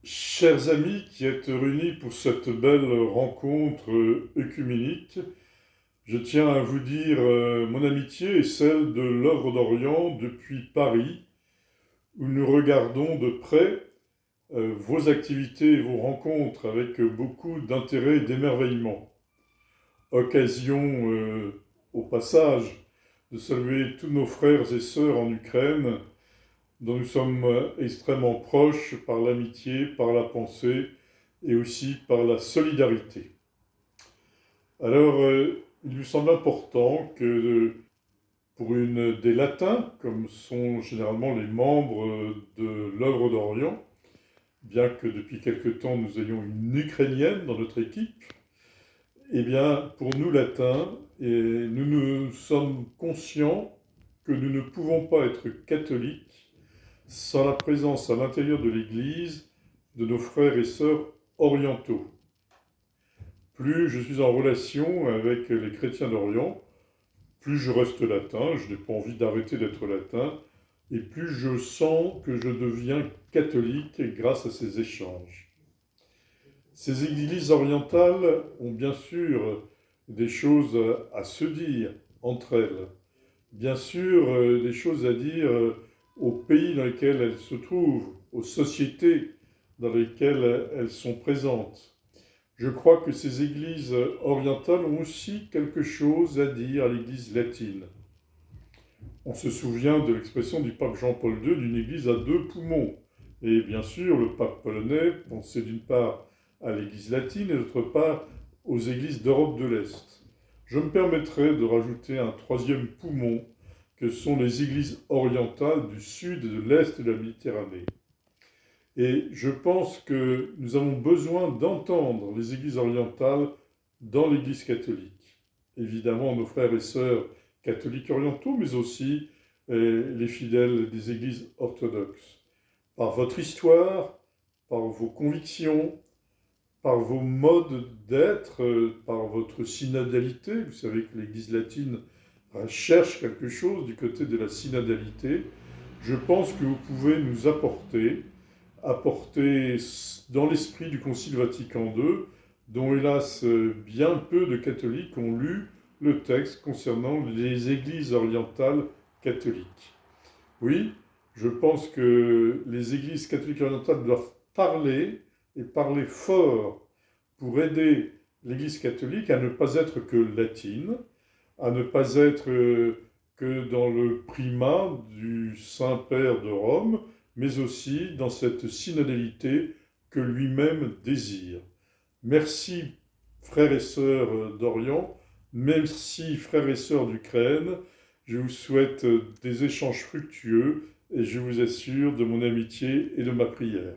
Chers amis qui êtes réunis pour cette belle rencontre œcuménique, je tiens à vous dire mon amitié et celle de l'œuvre d'Orient depuis Paris, où nous regardons de près vos activités et vos rencontres avec beaucoup d'intérêt et d'émerveillement. Occasion au passage de saluer tous nos frères et sœurs en Ukraine, dont nous sommes extrêmement proches par l'amitié, par la pensée et aussi par la solidarité. Alors, il nous semble important que pour une des latins, comme sont généralement les membres de l'œuvre d'Orient, bien que depuis quelque temps nous ayons une Ukrainienne dans notre équipe, eh bien, pour nous latins, nous sommes conscients que nous ne pouvons pas être catholiques sans la présence à l'intérieur de l'Église de nos frères et sœurs orientaux. Plus je suis en relation avec les chrétiens d'Orient, plus je reste latin, je n'ai pas envie d'arrêter d'être latin, et plus je sens que je deviens catholique grâce à ces échanges. Ces églises orientales ont bien sûr des choses à se dire entre elles, bien sûr des choses à dire aux pays dans lesquels elles se trouvent, aux sociétés dans lesquelles elles sont présentes. Je crois que ces églises orientales ont aussi quelque chose à dire à l'église latine. On se souvient de l'expression du pape Jean-Paul II d'une église à deux poumons. Et bien sûr, le pape polonais pensait d'une part à l'église latine et d'autre part aux églises d'Europe de l'Est. Je me permettrai de rajouter un troisième poumon que sont les églises orientales du sud et de l'est de la Méditerranée. Et je pense que nous avons besoin d'entendre les églises orientales dans l'Église catholique. Évidemment, nos frères et sœurs catholiques orientaux, mais aussi les fidèles des églises orthodoxes. Par votre histoire, par vos convictions, par vos modes d'être, par votre synodalité. Vous savez que l'Église latine cherche quelque chose du côté de la synodalité. Je pense que vous pouvez nous apporter dans l'esprit du Concile Vatican II, dont hélas bien peu de catholiques ont lu le texte concernant les églises orientales catholiques. Oui, je pense que les églises catholiques orientales doivent parler, et parler fort, pour aider l'Église catholique à ne pas être que latine, à ne pas être que dans le primat du Saint-Père de Rome, mais aussi dans cette synodalité que lui-même désire. Merci, frères et sœurs d'Orient, merci, frères et sœurs d'Ukraine. Je vous souhaite des échanges fructueux et je vous assure de mon amitié et de ma prière.